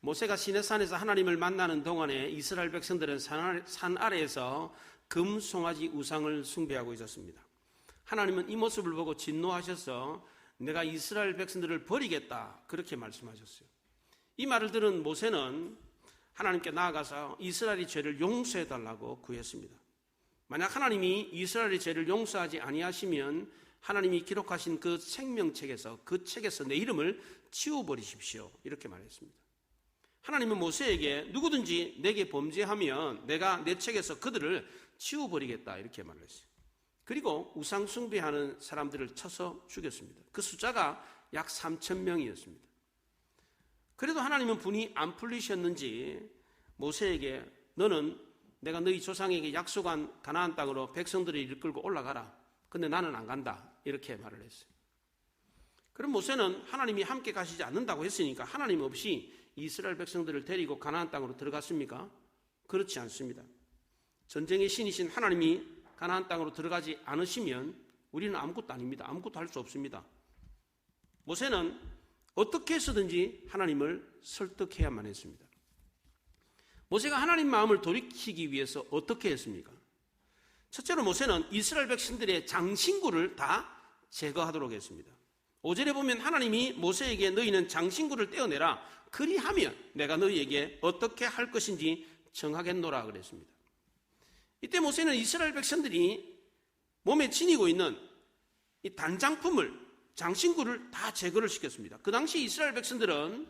모세가 시내산에서 하나님을 만나는 동안에 이스라엘 백성들은 산 아래에서 금송아지 우상을 숭배하고 있었습니다. 하나님은 이 모습을 보고 진노하셔서 내가 이스라엘 백성들을 버리겠다 그렇게 말씀하셨어요. 이 말을 들은 모세는 하나님께 나아가서 이스라엘의 죄를 용서해달라고 구했습니다. 만약 하나님이 이스라엘의 죄를 용서하지 아니하시면 하나님이 기록하신 그 생명책에서 그 책에서 내 이름을 지워버리십시오 이렇게 말했습니다. 하나님은 모세에게 누구든지 내게 범죄하면 내가 내 책에서 그들을 지워버리겠다 이렇게 말을 했어요. 그리고 우상 숭배하는 사람들을 쳐서 죽였습니다. 그 숫자가 약 3,000명이었습니다. 그래도 하나님은 분이 안 풀리셨는지 모세에게 너는 내가 너희 조상에게 약속한 가나안 땅으로 백성들을 이끌고 올라가라. 근데 나는 안 간다. 이렇게 말을 했어요. 그럼 모세는 하나님이 함께 가시지 않는다고 했으니까 하나님 없이 이스라엘 백성들을 데리고 가나안 땅으로 들어갔습니까? 그렇지 않습니다. 전쟁의 신이신 하나님이 가나안 땅으로 들어가지 않으시면 우리는 아무것도 아닙니다. 아무것도 할 수 없습니다. 모세는 어떻게 해서든지 하나님을 설득해야만 했습니다. 모세가 하나님 마음을 돌이키기 위해서 어떻게 했습니까? 첫째로 모세는 이스라엘 백성들의 장신구를 다 제거하도록 했습니다. 5절에 보면 하나님이 모세에게 너희는 장신구를 떼어내라. 그리하면 내가 너희에게 어떻게 할 것인지 정하겠노라 그랬습니다. 이때 모세는 이스라엘 백성들이 몸에 지니고 있는 이 단장품을 장신구를 다 제거를 시켰습니다. 그 당시 이스라엘 백성들은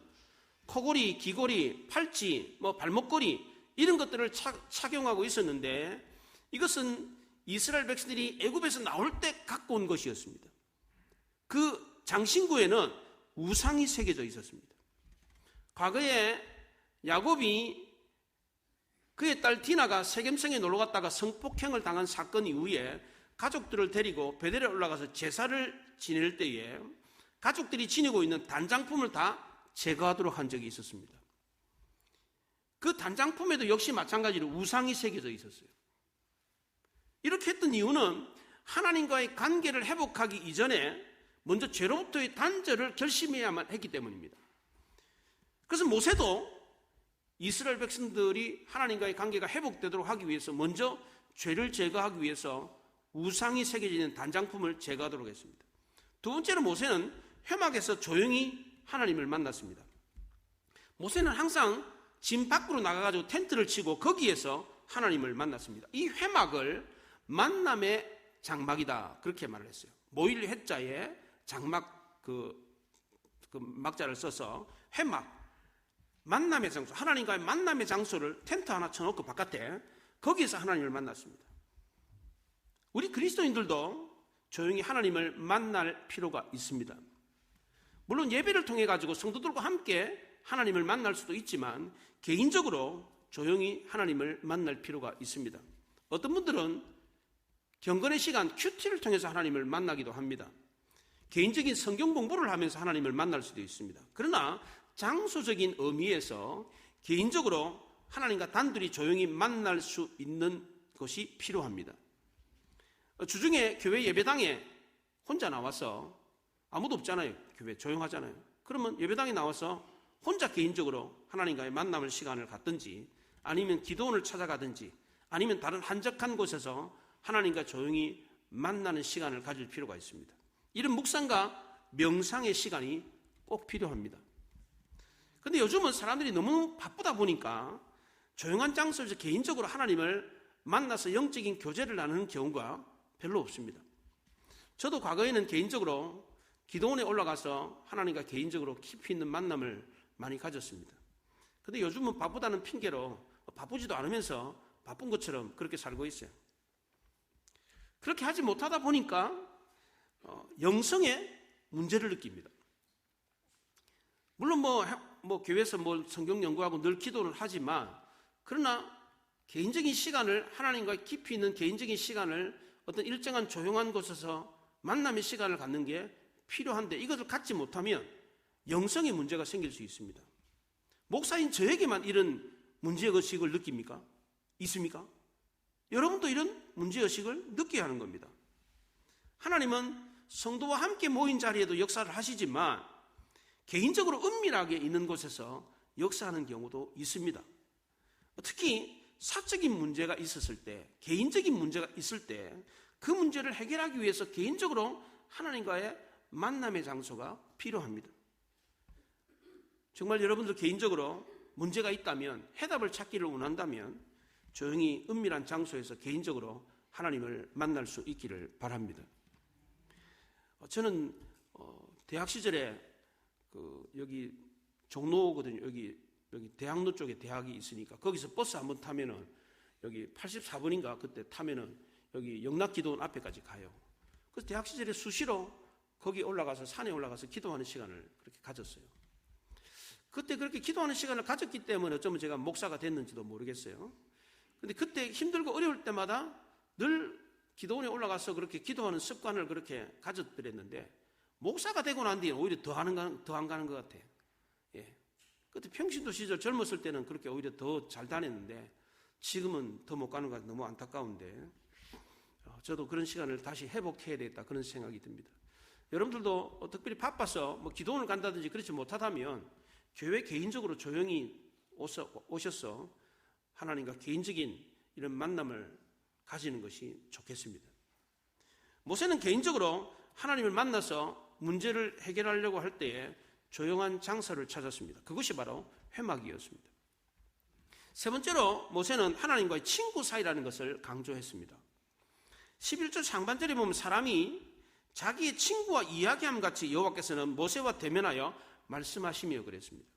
코골이, 귀골이, 팔찌, 발목걸이 이런 것들을 착용하고 있었는데 이것은 이스라엘 백성들이 애굽에서 나올 때 갖고 온 것이었습니다. 그 장신구에는 우상이 새겨져 있었습니다. 과거에 야곱이 그의 딸 디나가 세겜성에 놀러 갔다가 성폭행을 당한 사건 이후에 가족들을 데리고 베델에 올라가서 제사를 지낼 때에 가족들이 지니고 있는 단장품을 다 제거하도록 한 적이 있었습니다. 그 단장품에도 역시 마찬가지로 우상이 새겨져 있었어요. 이렇게 했던 이유는 하나님과의 관계를 회복하기 이전에 먼저 죄로부터의 단절을 결심해야만 했기 때문입니다. 그래서 모세도 이스라엘 백성들이 하나님과의 관계가 회복되도록 하기 위해서 먼저 죄를 제거하기 위해서 우상이 새겨져 있는 단장품을 제거하도록 했습니다. 두 번째로 모세는 회막에서 조용히 하나님을 만났습니다. 모세는 항상 진 밖으로 나가가지고 텐트를 치고 거기에서 하나님을 만났습니다. 이 회막을 만남의 장막이다 그렇게 말을 했어요. 모일 회자에 장막 그 막자를 써서 회막 만남의 장소, 하나님과의 만남의 장소를 텐트 하나 쳐놓고 바깥에 거기에서 하나님을 만났습니다. 우리 그리스도인들도 조용히 하나님을 만날 필요가 있습니다. 물론 예배를 통해 가지고 성도들과 함께 하나님을 만날 수도 있지만 개인적으로 조용히 하나님을 만날 필요가 있습니다. 어떤 분들은 경건의 시간 큐티를 통해서 하나님을 만나기도 합니다. 개인적인 성경 공부를 하면서 하나님을 만날 수도 있습니다. 그러나 장소적인 의미에서 개인적으로 하나님과 단둘이 조용히 만날 수 있는 것이 필요합니다. 주중에 교회 예배당에 혼자 나와서 아무도 없잖아요. 교회 조용하잖아요. 그러면 예배당에 나와서 혼자 개인적으로 하나님과의 만남을 시간을 갖든지 아니면 기도원을 찾아가든지 아니면 다른 한적한 곳에서 하나님과 조용히 만나는 시간을 가질 필요가 있습니다. 이런 묵상과 명상의 시간이 꼭 필요합니다. 그런데 요즘은 사람들이 너무 바쁘다 보니까 조용한 장소에서 개인적으로 하나님을 만나서 영적인 교제를 나누는 경우가 별로 없습니다. 저도 과거에는 개인적으로 기도원에 올라가서 하나님과 개인적으로 깊이 있는 만남을 많이 가졌습니다. 그런데 요즘은 바쁘다는 핑계로 바쁘지도 않으면서 바쁜 것처럼 그렇게 살고 있어요. 그렇게 하지 못하다 보니까 영성에 문제를 느낍니다. 물론 교회에서 성경 연구하고 늘 기도를 하지만 그러나 개인적인 시간을 하나님과 깊이 있는 개인적인 시간을 어떤 일정한 조용한 곳에서 만남의 시간을 갖는 게 필요한데 이것을 갖지 못하면 영성에 문제가 생길 수 있습니다. 목사인 저에게만 이런 문제의식을 느낍니까? 있습니까? 여러분도 이런 문제의식을 느껴야 하는 겁니다. 하나님은 성도와 함께 모인 자리에도 역사를 하시지만 개인적으로 은밀하게 있는 곳에서 역사하는 경우도 있습니다. 특히 사적인 문제가 있었을 때, 개인적인 문제가 있을 때 그 문제를 해결하기 위해서 개인적으로 하나님과의 만남의 장소가 필요합니다. 정말 여러분들 개인적으로 문제가 있다면, 해답을 찾기를 원한다면 조용히 은밀한 장소에서 개인적으로 하나님을 만날 수 있기를 바랍니다. 저는 대학 시절에 여기 종로거든요. 여기 대학로 쪽에 대학이 있으니까 거기서 버스 한번 타면은 여기 84번인가 그때 타면은 여기 영락기도원 앞에까지 가요. 그래서 대학 시절에 수시로 거기 올라가서 산에 올라가서 기도하는 시간을 그렇게 가졌어요. 그때 그렇게 기도하는 시간을 가졌기 때문에 어쩌면 제가 목사가 됐는지도 모르겠어요. 근데 그때 힘들고 어려울 때마다 늘 기도원에 올라가서 그렇게 기도하는 습관을 그렇게 가졌더랬는데 목사가 되고 난 뒤에 오히려 더 안 가는 것 같아요. 예. 그때 평신도 시절 젊었을 때는 그렇게 오히려 더 잘 다녔는데 지금은 더 못 가는 것 같아서 너무 안타까운데 저도 그런 시간을 다시 회복해야 되겠다 그런 생각이 듭니다. 여러분들도 특별히 바빠서 뭐 기도원을 간다든지 그렇지 못하다면 교회 개인적으로 조용히 오셔서 하나님과 개인적인 이런 만남을 가지는 것이 좋겠습니다. 모세는 개인적으로 하나님을 만나서 문제를 해결하려고 할 때에 조용한 장소를 찾았습니다. 그것이 바로 회막이었습니다. 세 번째로 모세는 하나님과의 친구 사이라는 것을 강조했습니다. 11절 상반절에 보면 사람이 자기의 친구와 이야기함 같이 여호와께서는 모세와 대면하여 말씀하시며 그랬습니다.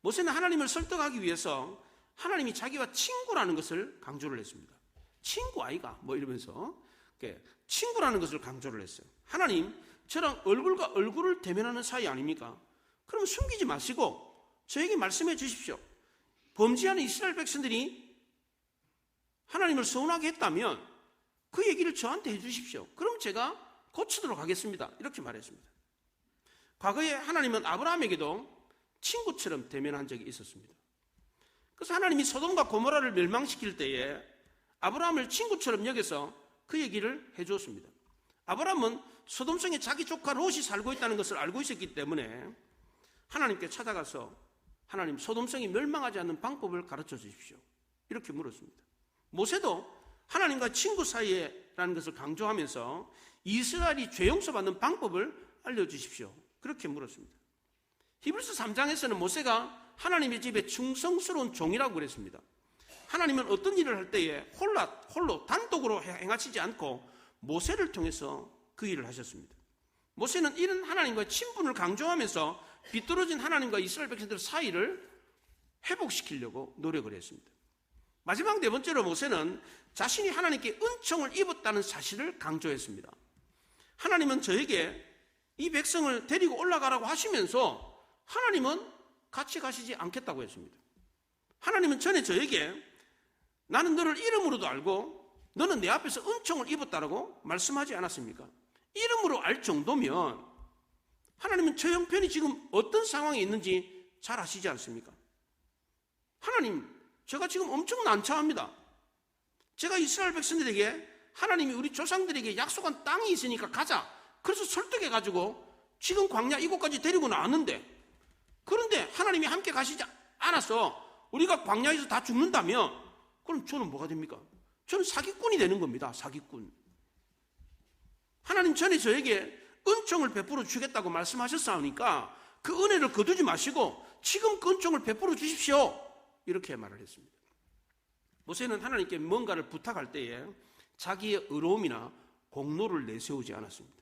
모세는 하나님을 설득하기 위해서 하나님이 자기와 친구라는 것을 강조를 했습니다. 친구 아이가 뭐 이러면서 친구라는 것을 강조를 했어요. 하나님 저랑 얼굴과 얼굴을 대면하는 사이 아닙니까? 그러면 숨기지 마시고 저에게 말씀해 주십시오. 범죄하는 이스라엘 백성들이 하나님을 서운하게 했다면 그 얘기를 저한테 해 주십시오. 그럼 제가 고치도록 하겠습니다. 이렇게 말했습니다. 과거에 하나님은 아브라함에게도 친구처럼 대면한 적이 있었습니다. 그래서 하나님이 소돔과 고모라를 멸망시킬 때에 아브라함을 친구처럼 여겨서 그 얘기를 해 주었습니다. 아브라함은 소돔성에 자기 조카 롯이 살고 있다는 것을 알고 있었기 때문에 하나님께 찾아가서 하나님 소돔성이 멸망하지 않는 방법을 가르쳐 주십시오. 이렇게 물었습니다. 모세도 하나님과 친구 사이라는 것을 강조하면서 이스라엘이 죄 용서받는 방법을 알려주십시오. 그렇게 물었습니다. 히브리서 3장에서는 모세가 하나님의 집에 충성스러운 종이라고 그랬습니다. 하나님은 어떤 일을 할 때에 홀로 단독으로 행하시지 않고 모세를 통해서 그 일을 하셨습니다. 모세는 이런 하나님과의 친분을 강조하면서 비뚤어진 하나님과 이스라엘 백성들 사이를 회복시키려고 노력을 했습니다. 마지막 네 번째로 모세는 자신이 하나님께 은총을 입었다는 사실을 강조했습니다. 하나님은 저에게 이 백성을 데리고 올라가라고 하시면서 하나님은 같이 가시지 않겠다고 했습니다. 하나님은 전에 저에게 나는 너를 이름으로도 알고 너는 내 앞에서 은총을 입었다라고 말씀하지 않았습니까? 이름으로 알 정도면 하나님은 저 형편이 지금 어떤 상황에 있는지 잘 아시지 않습니까? 하나님, 제가 지금 엄청 난처합니다. 제가 이스라엘 백성들에게 하나님이 우리 조상들에게 약속한 땅이 있으니까 가자. 그래서 설득해가지고 지금 광야 이곳까지 데리고 나왔는데 그런데 하나님이 함께 가시지 않아서 우리가 광야에서 다 죽는다면 그럼 저는 뭐가 됩니까? 저는 사기꾼이 되는 겁니다. 사기꾼. 하나님 전에 저에게 은총을 베풀어 주겠다고 말씀하셨사오니까 그 은혜를 거두지 마시고 지금 그 은총을 베풀어 주십시오. 이렇게 말을 했습니다. 모세는 하나님께 뭔가를 부탁할 때에 자기의 의로움이나 공로를 내세우지 않았습니다.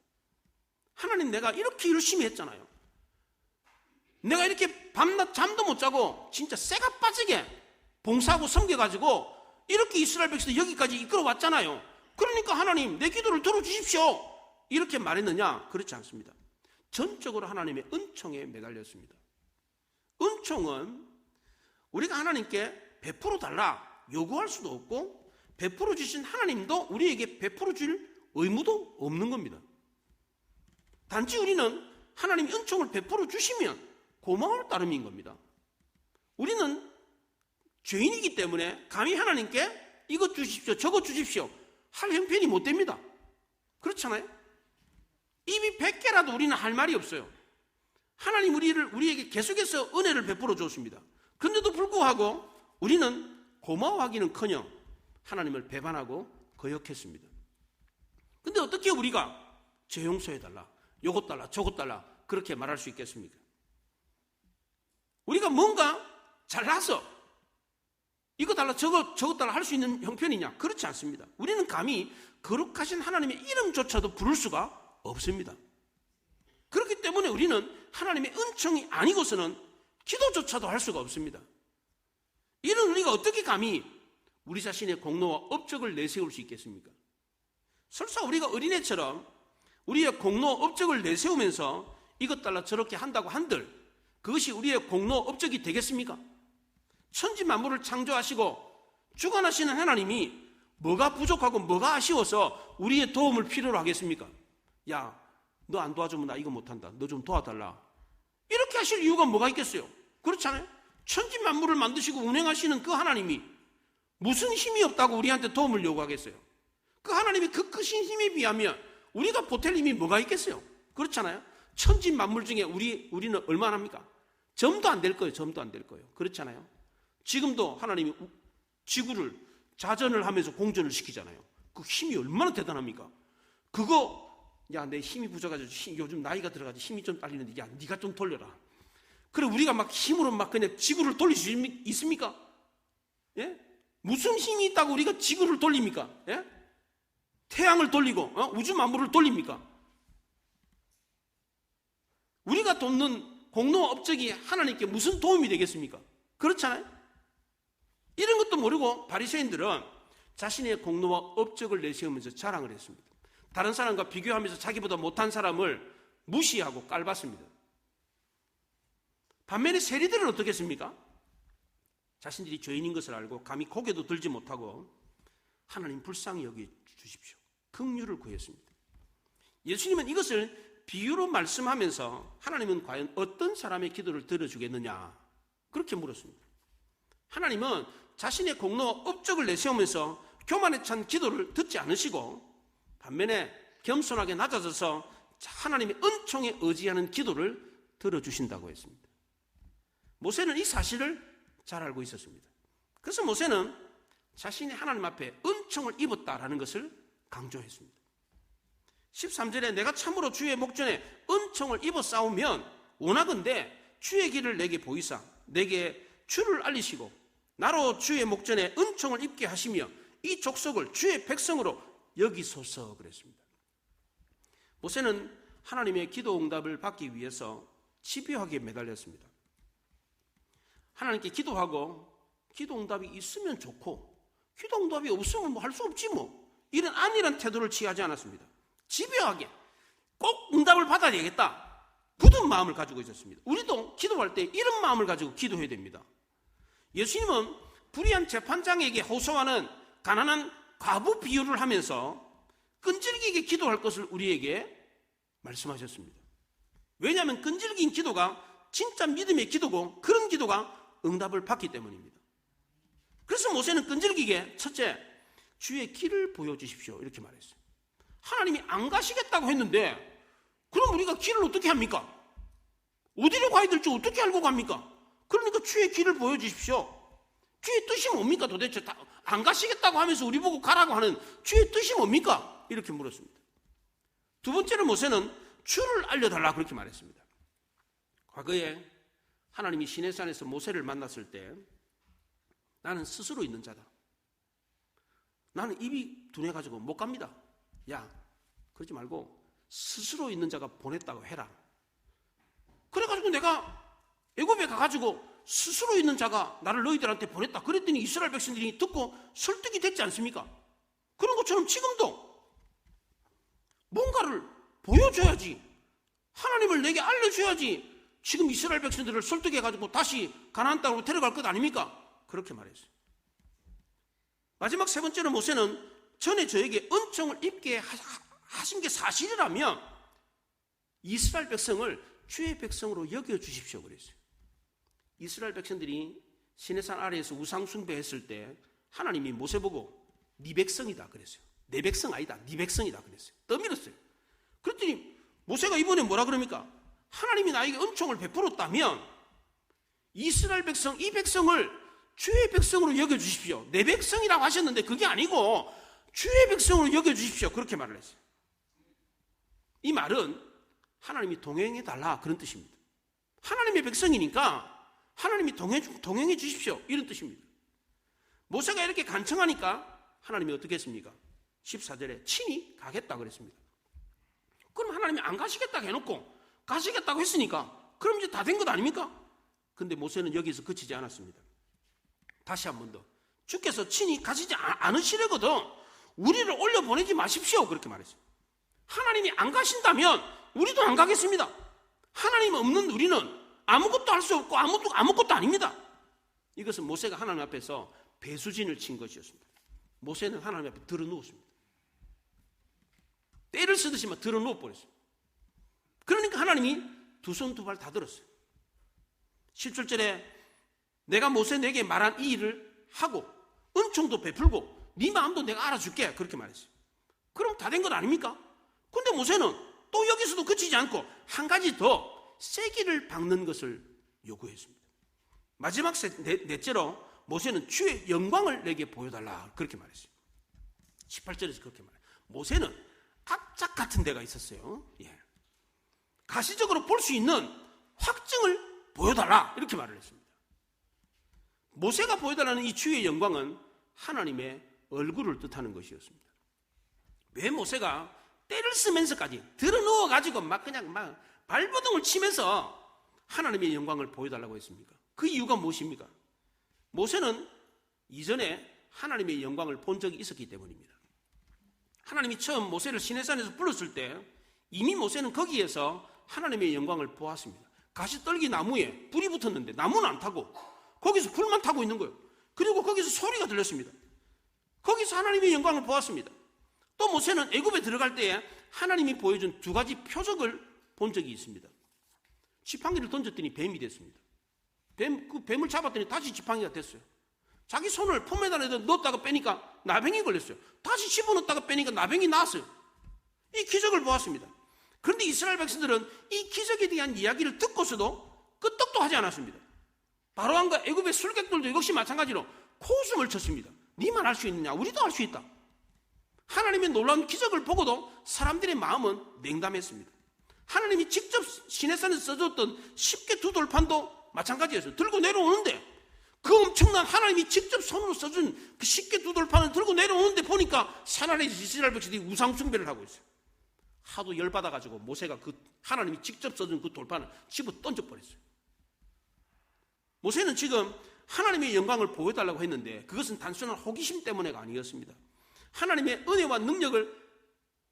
하나님, 내가 이렇게 열심히 했잖아요. 내가 이렇게 밤낮 잠도 못 자고 진짜 쇠가 빠지게 봉사하고 섬겨가지고 이렇게 이스라엘 백성들 여기까지 이끌어왔잖아요. 그러니까 하나님, 내 기도를 들어주십시오. 이렇게 말했느냐? 그렇지 않습니다. 전적으로 하나님의 은총에 매달렸습니다. 은총은 우리가 하나님께 베풀어 달라 요구할 수도 없고 베풀어 주신 하나님도 우리에게 베풀어 줄 의무도 없는 겁니다. 단지 우리는 하나님이 은총을 베풀어 주시면 고마울 따름인 겁니다. 우리는 죄인이기 때문에 감히 하나님께 이것 주십시오 저것 주십시오 할 형편이 못 됩니다. 그렇잖아요? 입이 100개라도 우리는 할 말이 없어요. 하나님 우리에게 계속해서 은혜를 베풀어 줬습니다. 그런데도 불구하고 우리는 고마워하기는커녕 하나님을 배반하고 거역했습니다. 근데 어떻게 우리가 죄 용서해달라, 요것 달라, 저것 달라 그렇게 말할 수 있겠습니까? 우리가 뭔가 잘나서 이거 달라 저것 달라 할 수 있는 형편이냐? 그렇지 않습니다. 우리는 감히 거룩하신 하나님의 이름조차도 부를 수가 없습니다. 그렇기 때문에 우리는 하나님의 은총이 아니고서는 기도조차도 할 수가 없습니다. 이런 우리가 어떻게 감히 우리 자신의 공로와 업적을 내세울 수 있겠습니까? 설사 우리가 어린애처럼 우리의 공로와 업적을 내세우면서 이것 달라 저렇게 한다고 한들 그것이 우리의 공로와 업적이 되겠습니까? 천지 만물을 창조하시고 주관하시는 하나님이 뭐가 부족하고 뭐가 아쉬워서 우리의 도움을 필요로 하겠습니까? 야, 너 안 도와주면 나 이거 못한다. 너 좀 도와달라. 이렇게 하실 이유가 뭐가 있겠어요? 그렇잖아요? 천지 만물을 만드시고 운행하시는 그 하나님이 무슨 힘이 없다고 우리한테 도움을 요구하겠어요? 그 하나님의 그 크신 힘에 비하면 우리가 보탤 힘이 뭐가 있겠어요? 그렇잖아요? 천지 만물 중에 우리는 얼마나 합니까? 점도 안 될 거예요. 점도 안 될 거예요. 그렇잖아요? 지금도 하나님이 지구를 자전을 하면서 공전을 시키잖아요. 그 힘이 얼마나 대단합니까? 그거 야, 내 힘이 부족해가지고 요즘 나이가 들어가지고 힘이 좀 딸리는데 야, 네가 좀 돌려라. 그래 우리가 막 힘으로 막 그냥 지구를 돌릴 수 있습니까? 예? 무슨 힘이 있다고 우리가 지구를 돌립니까? 예? 태양을 돌리고 우주 만물을 돌립니까? 우리가 돕는 공로와 업적이 하나님께 무슨 도움이 되겠습니까? 그렇잖아요? 이런 것도 모르고 바리새인들은 자신의 공로와 업적을 내세우면서 자랑을 했습니다. 다른 사람과 비교하면서 자기보다 못한 사람을 무시하고 깔봤습니다. 반면에 세리들은 어떻게 했습니까? 자신들이 죄인인 것을 알고 감히 고개도 들지 못하고 하나님 불쌍히 여겨 주십시오. 긍휼을 구했습니다. 예수님은 이것을 비유로 말씀하면서 하나님은 과연 어떤 사람의 기도를 들어주겠느냐 그렇게 물었습니다. 하나님은 자신의 공로와 업적을 내세우면서 교만에 찬 기도를 듣지 않으시고 반면에 겸손하게 낮아져서 하나님의 은총에 의지하는 기도를 들어주신다고 했습니다. 모세는 이 사실을 잘 알고 있었습니다. 그래서 모세는 자신이 하나님 앞에 은총을 입었다라는 것을 강조했습니다. 13절에 내가 참으로 주의 목전에 은총을 입어 싸우면 원하건대 주의 길을 내게 보이사 내게 주를 알리시고 나로 주의 목전에 은총을 입게 하시며 이 족속을 주의 백성으로 여기소서 그랬습니다. 모세는 하나님의 기도 응답을 받기 위해서 집요하게 매달렸습니다. 하나님께 기도하고 기도 응답이 있으면 좋고 기도 응답이 없으면 뭐 할 수 없지 뭐 이런 안일한 태도를 취하지 않았습니다. 집요하게 꼭 응답을 받아야 되겠다 굳은 마음을 가지고 있었습니다. 우리도 기도할 때 이런 마음을 가지고 기도해야 됩니다. 예수님은 불의한 재판장에게 호소하는 가난한 과부 비유를 하면서 끈질기게 기도할 것을 우리에게 말씀하셨습니다. 왜냐하면 끈질긴 기도가 진짜 믿음의 기도고 그런 기도가 응답을 받기 때문입니다. 그래서 모세는 끈질기게 첫째, 주의 길을 보여주십시오 이렇게 말했어요. 하나님이 안 가시겠다고 했는데 그럼 우리가 길을 어떻게 합니까? 어디로 가야 될지 어떻게 알고 갑니까? 그러니까 주의 길을 보여주십시오. 주의 뜻이 뭡니까 도대체? 안 가시겠다고 하면서 우리 보고 가라고 하는 주의 뜻이 뭡니까? 이렇게 물었습니다. 두 번째로 모세는 주를 알려달라 그렇게 말했습니다. 과거에 하나님이 시내산에서 모세를 만났을 때 나는 스스로 있는 자다. 나는 입이 둔해가지고 못 갑니다. 야, 그러지 말고 스스로 있는 자가 보냈다고 해라. 그래가지고 내가 애굽에 가가지고 스스로 있는 자가 나를 너희들한테 보냈다. 그랬더니 이스라엘 백성들이 듣고 설득이 됐지 않습니까? 그런 것처럼 지금도 뭔가를 보여줘야지. 하나님을 내게 알려줘야지. 지금 이스라엘 백성들을 설득해가지고 다시 가나안 땅으로 데려갈 것 아닙니까? 그렇게 말했어요. 마지막 세 번째로 모세는 전에 저에게 은총을 입게 하신 게 사실이라면 이스라엘 백성을 주의 백성으로 여겨주십시오 그랬어요. 이스라엘 백성들이 시내산 아래에서 우상 숭배했을 때 하나님이 모세 보고 네 백성이다 그랬어요. 내 백성 아니다. 네 백성이다 그랬어요. 떠밀었어요. 그랬더니 모세가 이번에 뭐라 그럽니까? 하나님이 나에게 은총을 베풀었다면 이스라엘 백성, 이 백성을 주의 백성으로 여겨주십시오. 내 백성이라고 하셨는데 그게 아니고 주의 백성으로 여겨주십시오. 그렇게 말을 했어요. 이 말은 하나님이 동행해달라 그런 뜻입니다. 하나님의 백성이니까 하나님이 동행해 주십시오 이런 뜻입니다. 모세가 이렇게 간청하니까 하나님이 어떻게 했습니까? 14절에 친히 가겠다 그랬습니다. 그럼 하나님이 안 가시겠다고 해놓고 가시겠다고 했으니까 그럼 이제 다 된 것 아닙니까? 근데 모세는 여기서 그치지 않았습니다. 다시 한 번 더 주께서 친히 가시지 않으시려거든 우리를 올려보내지 마십시오 그렇게 말했어요. 하나님이 안 가신다면 우리도 안 가겠습니다. 하나님 없는 우리는 아무것도 할 수 없고 아무것도 아닙니다. 이것은 모세가 하나님 앞에서 배수진을 친 것이었습니다. 모세는 하나님 앞에 들어누웠습니다. 때를 쓰듯이 막 들어누워버렸어요. 그러니까 하나님이 두 손 두 발 다 들었어요. 17절에 내가 모세 내게 말한 이 일을 하고 은총도 베풀고 네 마음도 내가 알아줄게 그렇게 말했어요. 그럼 다 된 것 아닙니까? 근데 모세는 또 여기서도 그치지 않고 한 가지 더 세기를 박는 것을 요구했습니다. 마지막 넷째로 모세는 주의 영광을 내게 보여달라 그렇게 말했어요. 18절에서 그렇게 말해요. 모세는 악작 같은 데가 있었어요. 가시적으로 볼 수 있는 확증을 보여달라 이렇게 말을 했습니다. 모세가 보여달라는 이 주의 영광은 하나님의 얼굴을 뜻하는 것이었습니다. 왜 모세가 때를 쓰면서까지 들어누워가지고 그냥 발버둥을 치면서 하나님의 영광을 보여달라고 했습니까? 그 이유가 무엇입니까? 모세는 이전에 하나님의 영광을 본 적이 있었기 때문입니다. 하나님이 처음 모세를 시내산에서 불렀을 때 이미 모세는 거기에서 하나님의 영광을 보았습니다. 가시떨기 나무에 불이 붙었는데 나무는 안 타고 거기서 불만 타고 있는 거예요. 그리고 거기서 소리가 들렸습니다. 거기서 하나님의 영광을 보았습니다. 또 모세는 애굽에 들어갈 때에 하나님이 보여준 두 가지 표적을 본 적이 있습니다. 지팡이를 던졌더니 뱀이 됐습니다. 그 뱀을 잡았더니 다시 지팡이가 됐어요. 자기 손을 포메단에 넣었다가 빼니까 나병이 걸렸어요. 다시 집어넣었다가 빼니까 나병이 나았어요. 이 기적을 보았습니다. 그런데 이스라엘 백성들은 이 기적에 대한 이야기를 듣고서도 끄떡도 하지 않았습니다. 바로왕과 애굽의 술객들도 역시 마찬가지로 코웃음을 쳤습니다. 니만 할 수 있느냐? 우리도 할 수 있다. 하나님의 놀라운 기적을 보고도 사람들의 마음은 냉담했습니다. 하나님이 직접 시내산에서 써줬던 십계 두 돌판도 마찬가지였어요. 들고 내려오는데 그 엄청난 하나님이 직접 손으로 써준 그 십계 두 돌판을 들고 내려오는데 보니까 산 아래에서 이스라엘 백성들이 우상 숭배를 하고 있어요. 하도 열받아가지고 모세가 그 하나님이 직접 써준 그 돌판을 집어 던져버렸어요. 모세는 지금 하나님의 영광을 보여달라고 했는데 그것은 단순한 호기심 때문에가 아니었습니다. 하나님의 은혜와 능력을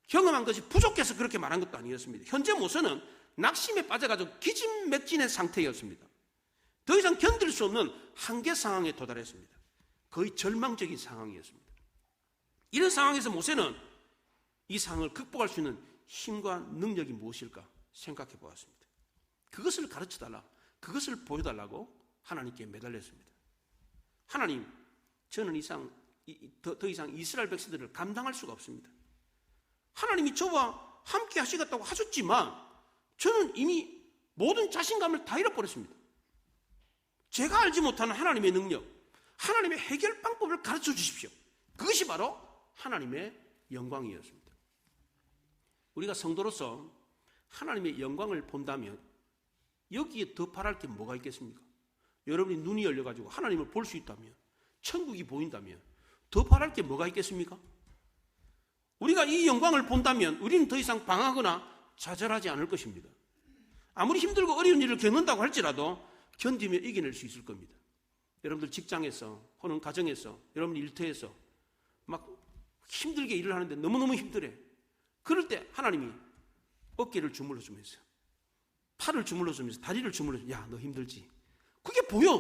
경험한 것이 부족해서 그렇게 말한 것도 아니었습니다. 현재 모세는 낙심에 빠져가지고 기진맥진의 상태였습니다. 더 이상 견딜 수 없는 한계 상황에 도달했습니다. 거의 절망적인 상황이었습니다. 이런 상황에서 모세는 이 상황을 극복할 수 있는 힘과 능력이 무엇일까 생각해 보았습니다. 그것을 가르쳐달라, 그것을 보여달라고 하나님께 매달렸습니다. 하나님, 저는 더 이상 이스라엘 백성들을 감당할 수가 없습니다. 하나님이 저와 함께 하시겠다고 하셨지만 저는 이미 모든 자신감을 다 잃어버렸습니다. 제가 알지 못하는 하나님의 능력, 하나님의 해결 방법을 가르쳐 주십시오. 그것이 바로 하나님의 영광이었습니다. 우리가 성도로서 하나님의 영광을 본다면 여기에 더 바랄 게 뭐가 있겠습니까? 여러분이 눈이 열려가지고 하나님을 볼 수 있다면, 천국이 보인다면 더 바랄 게 뭐가 있겠습니까? 우리가 이 영광을 본다면 우리는 더 이상 방황하거나 좌절하지 않을 것입니다. 아무리 힘들고 어려운 일을 겪는다고 할지라도 견디며 이겨낼 수 있을 겁니다. 여러분들 직장에서 혹은 가정에서 여러분 일터에서 막 힘들게 일을 하는데 너무너무 힘들어요. 그럴 때 하나님이 어깨를 주물러 주면서, 팔을 주물러 주면서, 다리를 주물러 주면서, 야, 너 힘들지? 그게 보여.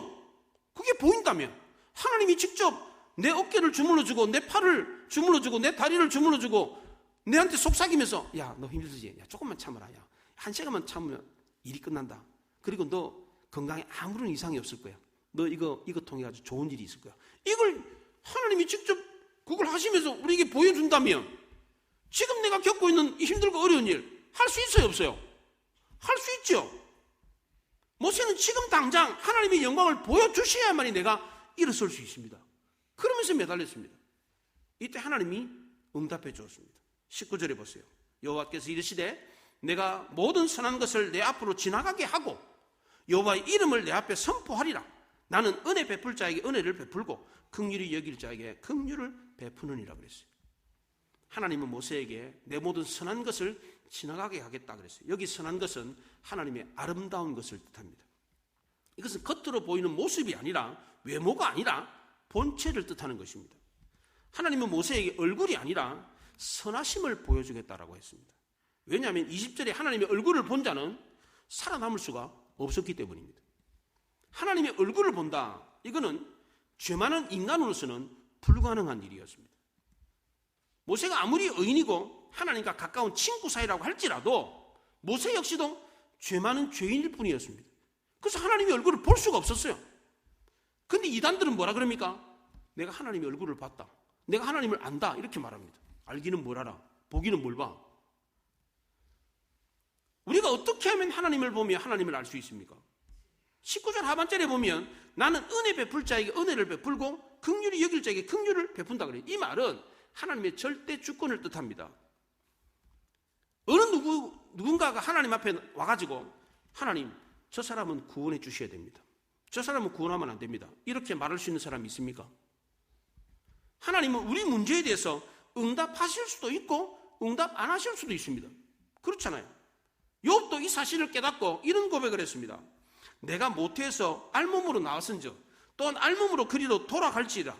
그게 보인다면 하나님이 직접 내 어깨를 주물러주고 내 팔을 주물러주고 내 다리를 주물러주고 내한테 속삭이면서, 야, 너 힘들지? 야, 조금만 참아라. 야, 1시간만 참으면 일이 끝난다. 그리고 너 건강에 아무런 이상이 없을 거야. 너 이거 통해 가지고 좋은 일이 있을 거야. 이걸 하나님이 직접 그걸 하시면서 우리에게 보여준다면 지금 내가 겪고 있는 이 힘들고 어려운 일 할 수 있어요, 없어요? 할 수 있죠. 모세는 지금 당장 하나님의 영광을 보여주셔야만이 내가 일어설 수 있습니다. 그러면서 매달렸습니다. 이때 하나님이 응답해 주었습니다. 19절에 보세요. 여호와께서 이르시되 내가 모든 선한 것을 내 앞으로 지나가게 하고 여호와의 이름을 내 앞에 선포하리라. 나는 은혜 베풀 자에게 은혜를 베풀고 긍휼히 여길 자에게 긍휼을 베푸느니라 그랬어요. 하나님은 모세에게 내 모든 선한 것을 지나가게 하겠다 그랬어요. 여기 선한 것은 하나님의 아름다운 것을 뜻합니다. 이것은 겉으로 보이는 모습이 아니라, 외모가 아니라 본체를 뜻하는 것입니다. 하나님은 모세에게 얼굴이 아니라 선하심을 보여주겠다라고 했습니다. 왜냐하면 20절에 하나님의 얼굴을 본 자는 살아남을 수가 없었기 때문입니다. 하나님의 얼굴을 본다, 이거는 죄 많은 인간으로서는 불가능한 일이었습니다. 모세가 아무리 의인이고 하나님과 가까운 친구 사이라고 할지라도 모세 역시도 죄 많은 죄인일 뿐이었습니다. 그래서 하나님의 얼굴을 볼 수가 없었어요. 근데 이단들은 뭐라 그럽니까? 내가 하나님의 얼굴을 봤다, 내가 하나님을 안다, 이렇게 말합니다. 알기는 뭘 알아, 보기는 뭘 봐. 우리가 어떻게 하면 하나님을 보며 하나님을 알 수 있습니까? 19절 하반절에 보면 나는 은혜 베풀 자에게 은혜를 베풀고 긍휼히 여길 자에게 긍휼을 베푼다 그래요. 이 말은 하나님의 절대 주권을 뜻합니다. 어느 누군가가 하나님 앞에 와가지고 하나님, 저 사람은 구원해 주셔야 됩니다, 저 사람은 구원하면 안 됩니다, 이렇게 말할 수 있는 사람이 있습니까? 하나님은 우리 문제에 대해서 응답하실 수도 있고 응답 안 하실 수도 있습니다. 그렇잖아요. 욥도 이 사실을 깨닫고 이런 고백을 했습니다. 내가 모태에서 알몸으로 나왔은즉 또한 알몸으로 그리로 돌아갈지라.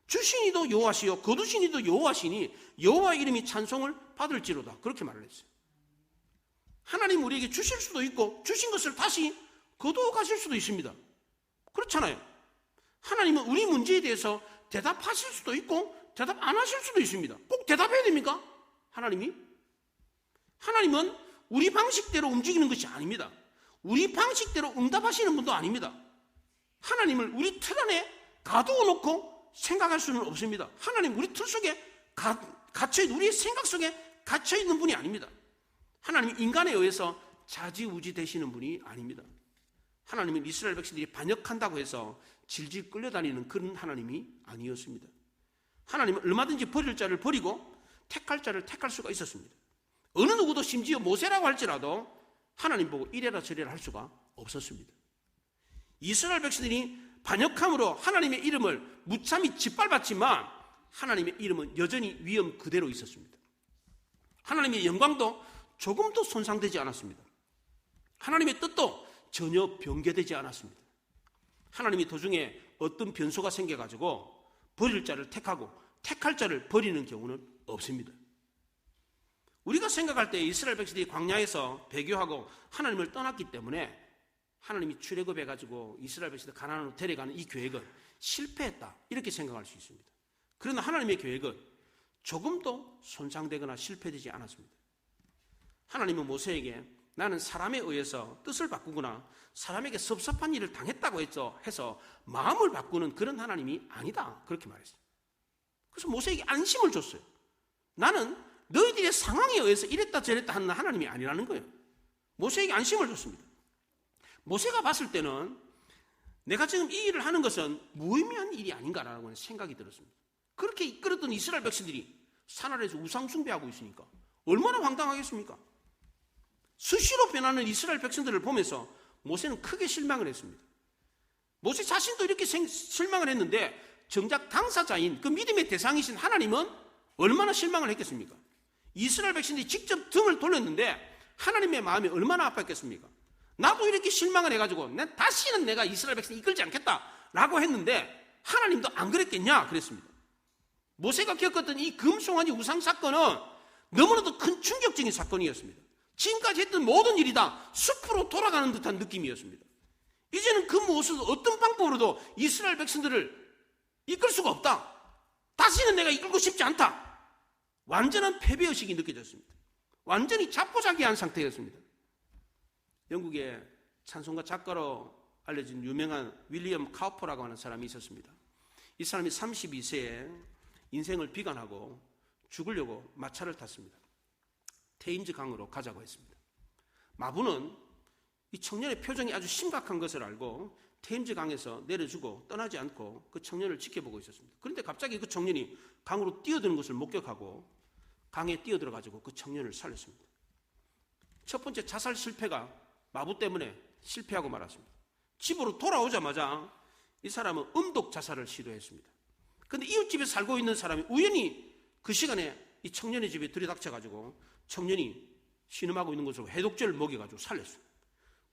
주신이도 여호와시요 거두신이도 여호와시니 여호와의 이름이 찬송을 받을지로다. 그렇게 말을 했어요. 하나님 우리에게 주실 수도 있고 주신 것을 다시 거두어 가실 수도 있습니다. 그렇잖아요. 하나님은 우리 문제에 대해서 대답하실 수도 있고 대답 안 하실 수도 있습니다. 꼭 대답해야 됩니까? 하나님은 우리 방식대로 움직이는 것이 아닙니다. 우리 방식대로 응답하시는 분도 아닙니다. 하나님을 우리 틀 안에 가두어 놓고 생각할 수는 없습니다. 하나님 우리 틀 속에 갇혀있는, 우리의 생각 속에 갇혀있는 분이 아닙니다. 하나님 인간에 의해서 자지우지 되시는 분이 아닙니다. 하나님은 이스라엘 백성들이 반역한다고 해서 질질 끌려다니는 그런 하나님이 아니었습니다. 하나님은 얼마든지 버릴 자를 버리고 택할 자를 택할 수가 있었습니다. 어느 누구도 심지어 모세라고 할지라도 하나님 보고 이래라 저래라 할 수가 없었습니다. 이스라엘 백성들이 반역함으로 하나님의 이름을 무참히 짓밟았지만 하나님의 이름은 여전히 위엄 그대로 있었습니다. 하나님의 영광도 조금도 손상되지 않았습니다. 하나님의 뜻도 전혀 변개되지 않았습니다. 하나님이 도중에 어떤 변수가 생겨가지고 버릴 자를 택하고 택할 자를 버리는 경우는 없습니다. 우리가 생각할 때 이스라엘 백성들이 광야에서 배교하고 하나님을 떠났기 때문에 하나님이 출애굽해가지고 이스라엘 백성들 가나안으로 데려가는 이 계획은 실패했다, 이렇게 생각할 수 있습니다. 그러나 하나님의 계획은 조금도 손상되거나 실패되지 않았습니다. 하나님은 모세에게 나는 사람에 의해서 뜻을 바꾸거나 사람에게 섭섭한 일을 당했다고 해서 마음을 바꾸는 그런 하나님이 아니다, 그렇게 말했어요. 그래서 모세에게 안심을 줬어요. 나는 너희들의 상황에 의해서 이랬다 저랬다 하는 하나님이 아니라는 거예요. 모세에게 안심을 줬습니다. 모세가 봤을 때는 내가 지금 이 일을 하는 것은 무의미한 일이 아닌가라고 생각이 들었습니다. 그렇게 이끌었던 이스라엘 백성들이 산 아래에서 우상 숭배하고 있으니까 얼마나 황당하겠습니까? 수시로 변하는 이스라엘 백성들을 보면서 모세는 크게 실망을 했습니다. 모세 자신도 이렇게 실망을 했는데 정작 당사자인 그 믿음의 대상이신 하나님은 얼마나 실망을 했겠습니까? 이스라엘 백성들이 직접 등을 돌렸는데 하나님의 마음이 얼마나 아팠겠습니까? 나도 이렇게 실망을 해가지고 다시는 내가 이스라엘 백성 이끌지 않겠다라고 했는데 하나님도 안 그랬겠냐 그랬습니다. 모세가 겪었던 이 금송아지 우상 사건은 너무나도 큰 충격적인 사건이었습니다. 지금까지 했던 모든 일이 다 숲으로 돌아가는 듯한 느낌이었습니다. 이제는 그 무엇을 어떤 방법으로도 이스라엘 백성들을 이끌 수가 없다. 다시는 내가 이끌고 싶지 않다. 완전한 패배의식이 느껴졌습니다. 완전히 자포자기한 상태였습니다. 영국의 찬송가 작가로 알려진 유명한 윌리엄 카우퍼라고 하는 사람이 있었습니다. 이 사람이 32세에 인생을 비관하고 죽으려고 마차를 탔습니다. 테임즈 강으로 가자고 했습니다. 마부는 이 청년의 표정이 아주 심각한 것을 알고 테임즈 강에서 내려주고 떠나지 않고 그 청년을 지켜보고 있었습니다. 그런데 갑자기 그 청년이 강으로 뛰어드는 것을 목격하고 강에 뛰어들어가지고 그 청년을 살렸습니다. 첫 번째 자살 실패가 마부 때문에 실패하고 말았습니다. 집으로 돌아오자마자 이 사람은 음독 자살을 시도했습니다. 그런데 이웃집에 살고 있는 사람이 우연히 그 시간에 이 청년의 집에 들이닥쳐가지고 청년이 신음하고 있는 것으로 해독제를 먹여가지고 살렸어요.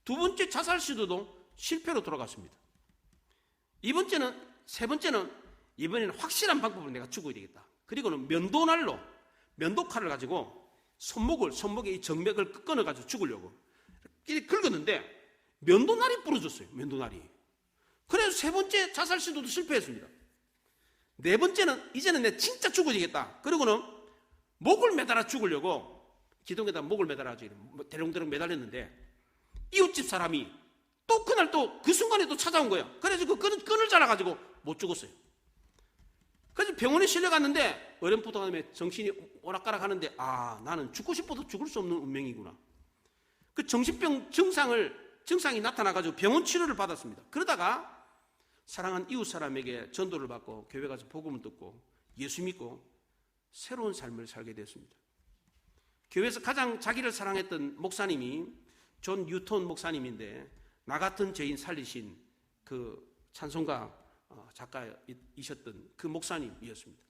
두 번째 자살 시도도 실패로 돌아갔습니다. 세 번째는 이번에는 확실한 방법으로 내가 죽어야 되겠다. 그리고는 면도칼을 가지고 손목에 이 정맥을 끊어가지고 죽으려고 이렇게 긁었는데 면도날이 부러졌어요. 면도날이. 그래서 세 번째 자살 시도도 실패했습니다. 네 번째는 이제는 내가 진짜 죽어야 되겠다. 그리고는 목을 매달아 죽으려고 기둥에다 목을 매달아서 대롱대롱 매달렸는데 이웃집 사람이 또 그날 또 그 순간에 또 찾아온 거예요. 그래서 그 끈을 잘라가지고 못 죽었어요. 그래서 병원에 실려갔는데 어렴풋 다음에 정신이 오락가락 하는데 나는 죽고 싶어도 죽을 수 없는 운명이구나. 그 정신병 증상이 나타나가지고 병원 치료를 받았습니다. 그러다가 사랑한 이웃 사람에게 전도를 받고 교회 가서 복음을 듣고 예수 믿고 새로운 삶을 살게 됐습니다. 교회에서 가장 자기를 사랑했던 목사님이 존 뉴턴 목사님인데 나 같은 죄인 살리신 그 찬송가 작가이셨던 그 목사님이었습니다.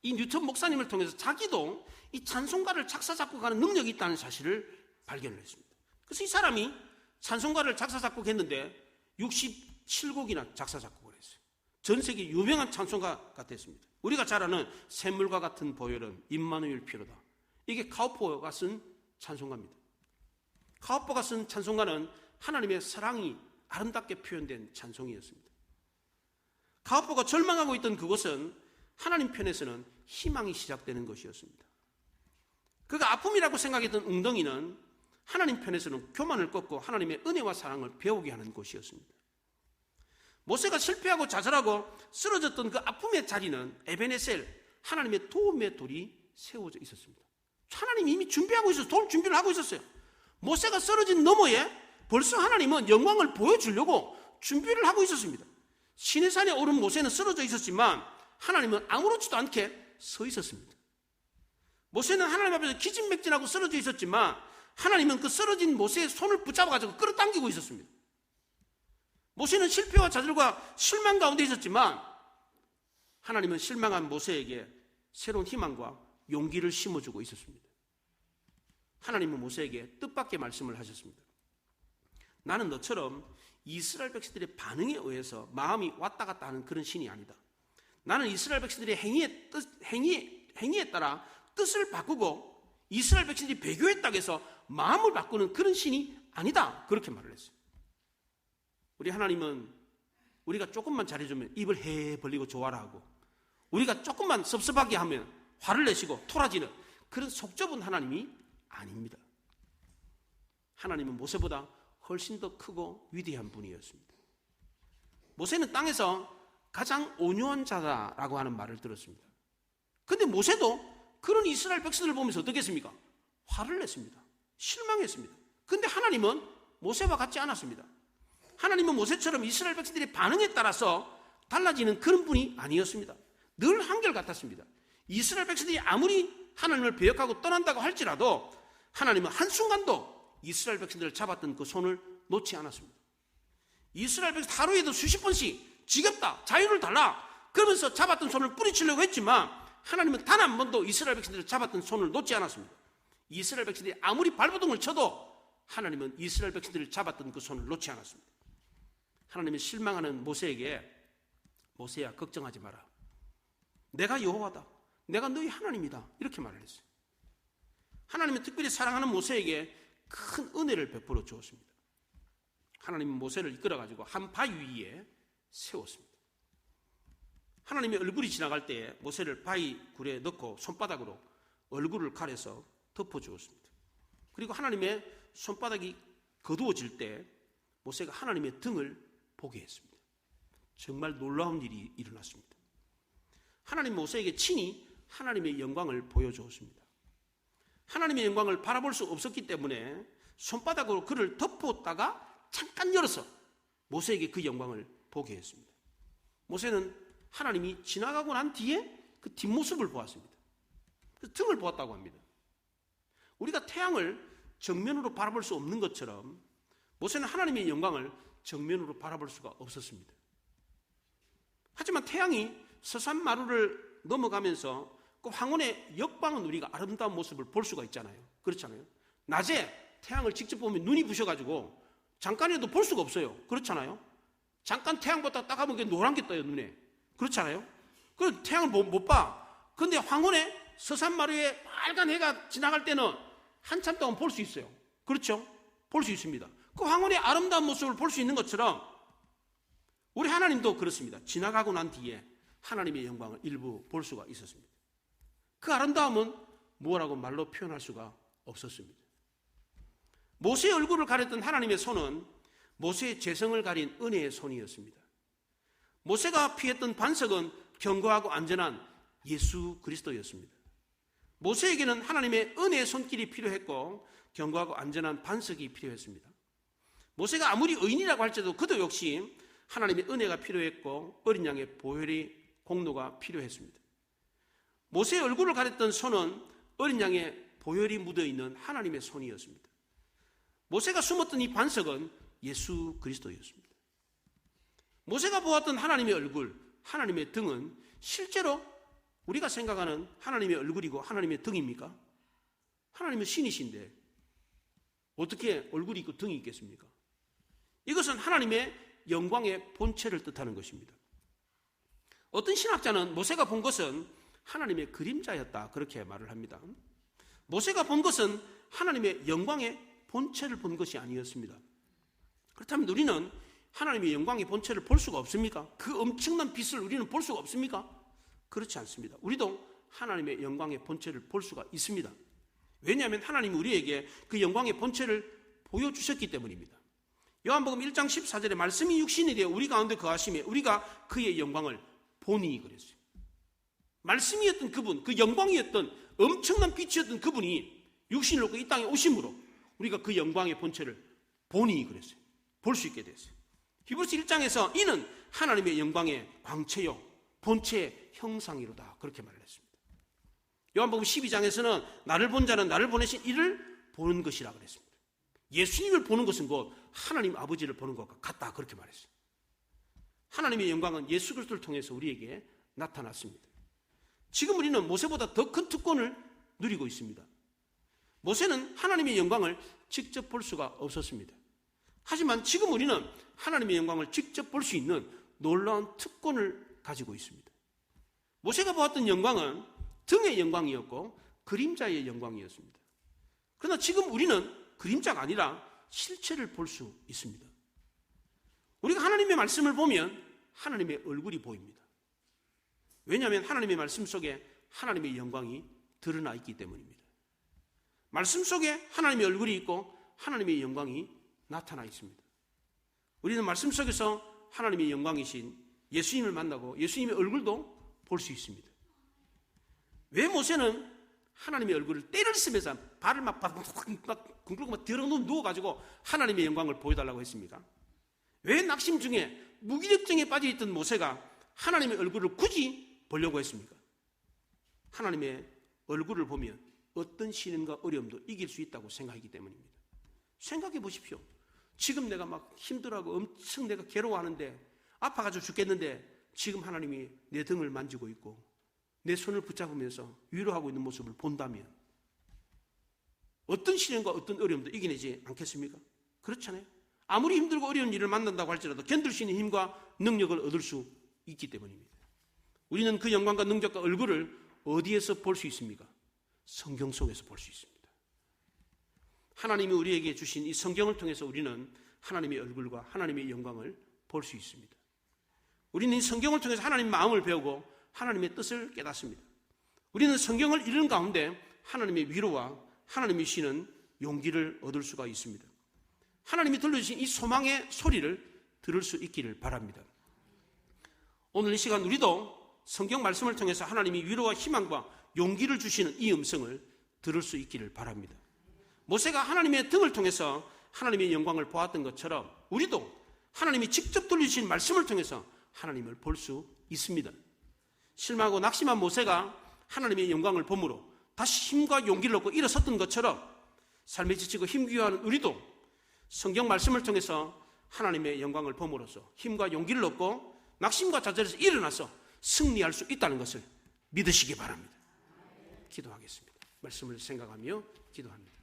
이 뉴턴 목사님을 통해서 자기도 이 찬송가를 작사 작곡하는 능력이 있다는 사실을 발견을 했습니다. 그래서 이 사람이 찬송가를 작사 작곡했는데 67곡이나 작사 작곡을 했어요. 전 세계 유명한 찬송가가 됐습니다. 우리가 잘 아는 샘물과 같은 보혈은 임마누엘 피로다. 이게 카우퍼가 쓴 찬송가입니다. 카우퍼가 쓴 찬송가는 하나님의 사랑이 아름답게 표현된 찬송이었습니다. 카우퍼가 절망하고 있던 그것은 하나님 편에서는 희망이 시작되는 것이었습니다. 그가 아픔이라고 생각했던 웅덩이는 하나님 편에서는 교만을 꺾고 하나님의 은혜와 사랑을 배우게 하는 곳이었습니다. 모세가 실패하고 좌절하고 쓰러졌던 그 아픔의 자리는 에베네셀, 하나님의 도움의 돌이 세워져 있었습니다. 하나님이 이미 준비하고 있었어요. 도울 준비를 하고 있었어요. 모세가 쓰러진 너머에 벌써 하나님은 영광을 보여주려고 준비를 하고 있었습니다. 시내산에 오른 모세는 쓰러져 있었지만 하나님은 아무렇지도 않게 서 있었습니다. 모세는 하나님 앞에서 기진맥진하고 쓰러져 있었지만 하나님은 그 쓰러진 모세의 손을 붙잡아가지고 끌어당기고 있었습니다. 모세는 실패와 좌절과 실망 가운데 있었지만 하나님은 실망한 모세에게 새로운 희망과 용기를 심어주고 있었습니다. 하나님은 모세에게 뜻밖의 말씀을 하셨습니다. 나는 너처럼 이스라엘 백성들의 반응에 의해서 마음이 왔다 갔다 하는 그런 신이 아니다. 나는 이스라엘 백성들의 행위에 따라 뜻을 바꾸고 이스라엘 백성들이 배교했다고 해서 마음을 바꾸는 그런 신이 아니다. 그렇게 말을 했어요. 우리 하나님은 우리가 조금만 잘해주면 입을 해 벌리고 좋아라 하고 우리가 조금만 섭섭하게 하면 화를 내시고 토라지는 그런 속 좁은 하나님이 아닙니다. 하나님은 모세보다 훨씬 더 크고 위대한 분이었습니다. 모세는 땅에서 가장 온유한 자다라고 하는 말을 들었습니다. 그런데 모세도 그런 이스라엘 백성들을 보면서 어떻게 했습니까? 화를 냈습니다. 실망했습니다. 그런데 하나님은 모세와 같지 않았습니다. 하나님은 모세처럼 이스라엘 백성들의 반응에 따라서 달라지는 그런 분이 아니었습니다. 늘 한결같았습니다. 이스라엘 백성들이 아무리 하나님을 배역하고 떠난다고 할지라도 하나님은 한순간도 이스라엘 백성들을 잡았던 그 손을 놓지 않았습니다. 이스라엘 백성 하루에도 수십 번씩 지겹다, 자유를 달라 그러면서 잡았던 손을 뿌리치려고 했지만 하나님은 단 한 번도 이스라엘 백성들을 잡았던 손을 놓지 않았습니다. 이스라엘 백성들이 아무리 발버둥을 쳐도 하나님은 이스라엘 백성들을 잡았던 그 손을 놓지 않았습니다. 하나님이 실망하는 모세에게 모세야 걱정하지 마라. 내가 여호와다. 내가 너희 하나님이다. 이렇게 말을 했어요. 하나님은 특별히 사랑하는 모세에게 큰 은혜를 베풀어 주었습니다. 하나님은 모세를 이끌어가지고 한 바위 위에 세웠습니다. 하나님의 얼굴이 지나갈 때 모세를 바위 굴에 넣고 손바닥으로 얼굴을 가려서 덮어주었습니다. 그리고 하나님의 손바닥이 거두어질 때 모세가 하나님의 등을 보게 했습니다. 정말 놀라운 일이 일어났습니다. 하나님 모세에게 친히 하나님의 영광을 보여주었습니다. 하나님의 영광을 바라볼 수 없었기 때문에 손바닥으로 그를 덮었다가 잠깐 열어서 모세에게 그 영광을 보게 했습니다. 모세는 하나님이 지나가고 난 뒤에 그 뒷모습을 보았습니다. 그 등을 보았다고 합니다. 우리가 태양을 정면으로 바라볼 수 없는 것처럼 모세는 하나님의 영광을 정면으로 바라볼 수가 없었습니다. 하지만 태양이 서산마루를 넘어가면서 그 황혼의 역방은 우리가 아름다운 모습을 볼 수가 있잖아요. 그렇잖아요. 낮에 태양을 직접 보면 눈이 부셔가지고 잠깐이라도 볼 수가 없어요. 그렇잖아요. 잠깐 태양 보다 딱 하면 노란 게 떠요, 눈에. 그렇잖아요. 그 태양을 못 봐. 그런데 황혼에 서산마루에 빨간 해가 지나갈 때는 한참 동안 볼 수 있어요. 그렇죠? 볼 수 있습니다. 그 황혼의 아름다운 모습을 볼 수 있는 것처럼 우리 하나님도 그렇습니다. 지나가고 난 뒤에 하나님의 영광을 일부 볼 수가 있었습니다. 그 아름다움은 뭐라고 말로 표현할 수가 없었습니다. 모세의 얼굴을 가렸던 하나님의 손은 모세의 죄성을 가린 은혜의 손이었습니다. 모세가 피했던 반석은 견고하고 안전한 예수 그리스도였습니다. 모세에게는 하나님의 은혜의 손길이 필요했고 견고하고 안전한 반석이 필요했습니다. 모세가 아무리 의인이라고 할지라도 그도 역시 하나님의 은혜가 필요했고 어린 양의 보혈의 공로가 필요했습니다. 모세의 얼굴을 가렸던 손은 어린 양의 보혈이 묻어있는 하나님의 손이었습니다. 모세가 숨었던 이 반석은 예수 그리스도였습니다. 모세가 보았던 하나님의 얼굴, 하나님의 등은 실제로 우리가 생각하는 하나님의 얼굴이고 하나님의 등입니까? 하나님은 신이신데 어떻게 얼굴이 있고 등이 있겠습니까? 이것은 하나님의 영광의 본체를 뜻하는 것입니다. 어떤 신학자는 모세가 본 것은 하나님의 그림자였다 그렇게 말을 합니다. 모세가 본 것은 하나님의 영광의 본체를 본 것이 아니었습니다. 그렇다면 우리는 하나님의 영광의 본체를 볼 수가 없습니까? 그 엄청난 빛을 우리는 볼 수가 없습니까? 그렇지 않습니다. 우리도 하나님의 영광의 본체를 볼 수가 있습니다. 왜냐하면 하나님이 우리에게 그 영광의 본체를 보여주셨기 때문입니다. 요한복음 1장 14절에 말씀이 육신이 되어 우리 가운데 거하심에 우리가 그의 영광을 보니 그랬어요. 말씀이었던 그분, 그 영광이었던 엄청난 빛이었던 그분이 육신을 얻고 이 땅에 오심으로 우리가 그 영광의 본체를 보니 그랬어요. 볼 수 있게 됐어요. 히브리서 1장에서 이는 하나님의 영광의 광채요 본체의 형상이로다 그렇게 말을 했습니다. 요한복음 12장에서는 나를 본 자는 나를 보내신 이를 보는 것이라 그랬습니다. 예수님을 보는 것은 곧 하나님 아버지를 보는 것과 같다 그렇게 말했어요. 하나님의 영광은 예수 그리스도를 통해서 우리에게 나타났습니다. 지금 우리는 모세보다 더 큰 특권을 누리고 있습니다. 모세는 하나님의 영광을 직접 볼 수가 없었습니다. 하지만 지금 우리는 하나님의 영광을 직접 볼 수 있는 놀라운 특권을 가지고 있습니다. 모세가 보았던 영광은 등의 영광이었고 그림자의 영광이었습니다. 그러나 지금 우리는 그림자가 아니라 실체를 볼 수 있습니다. 우리가 하나님의 말씀을 보면 하나님의 얼굴이 보입니다. 왜냐하면 하나님의 말씀 속에 하나님의 영광이 드러나 있기 때문입니다. 말씀 속에 하나님의 얼굴이 있고 하나님의 영광이 나타나 있습니다. 우리는 말씀 속에서 하나님의 영광이신 예수님을 만나고 예수님의 얼굴도 볼 수 있습니다. 왜 모세는 하나님의 얼굴을 때를 쓰면서 발을 막 굶고 막 누워가지고 하나님의 영광을 보여달라고 했습니까? 왜 낙심 중에 무기력증에 빠져있던 모세가 하나님의 얼굴을 굳이 보려고 했습니까? 하나님의 얼굴을 보면 어떤 시련과 어려움도 이길 수 있다고 생각하기 때문입니다. 생각해 보십시오. 지금 내가 막 힘들어하고 엄청 내가 괴로워하는데 아파가지고 죽겠는데 지금 하나님이 내 등을 만지고 있고 내 손을 붙잡으면서 위로하고 있는 모습을 본다면 어떤 시련과 어떤 어려움도 이겨내지 않겠습니까? 그렇잖아요. 아무리 힘들고 어려운 일을 만난다고 할지라도 견딜 수 있는 힘과 능력을 얻을 수 있기 때문입니다. 우리는 그 영광과 능력과 얼굴을 어디에서 볼 수 있습니까? 성경 속에서 볼 수 있습니다. 하나님이 우리에게 주신 이 성경을 통해서 우리는 하나님의 얼굴과 하나님의 영광을 볼 수 있습니다. 우리는 이 성경을 통해서 하나님 마음을 배우고 하나님의 뜻을 깨닫습니다. 우리는 성경을 읽는 가운데 하나님의 위로와 하나님이 주시는 용기를 얻을 수가 있습니다. 하나님이 들려주신 이 소망의 소리를 들을 수 있기를 바랍니다. 오늘 이 시간 우리도 성경 말씀을 통해서 하나님이 위로와 희망과 용기를 주시는 이 음성을 들을 수 있기를 바랍니다. 모세가 하나님의 등을 통해서 하나님의 영광을 보았던 것처럼 우리도 하나님이 직접 들려주신 말씀을 통해서 하나님을 볼 수 있습니다. 실망하고 낙심한 모세가 하나님의 영광을 보므로 다시 힘과 용기를 얻고 일어섰던 것처럼 삶에 지치고 힘겨워하는 우리도 성경 말씀을 통해서 하나님의 영광을 봄으로써 힘과 용기를 얻고 낙심과 좌절에서 일어나서 승리할 수 있다는 것을 믿으시기 바랍니다. 기도하겠습니다. 말씀을 생각하며 기도합니다.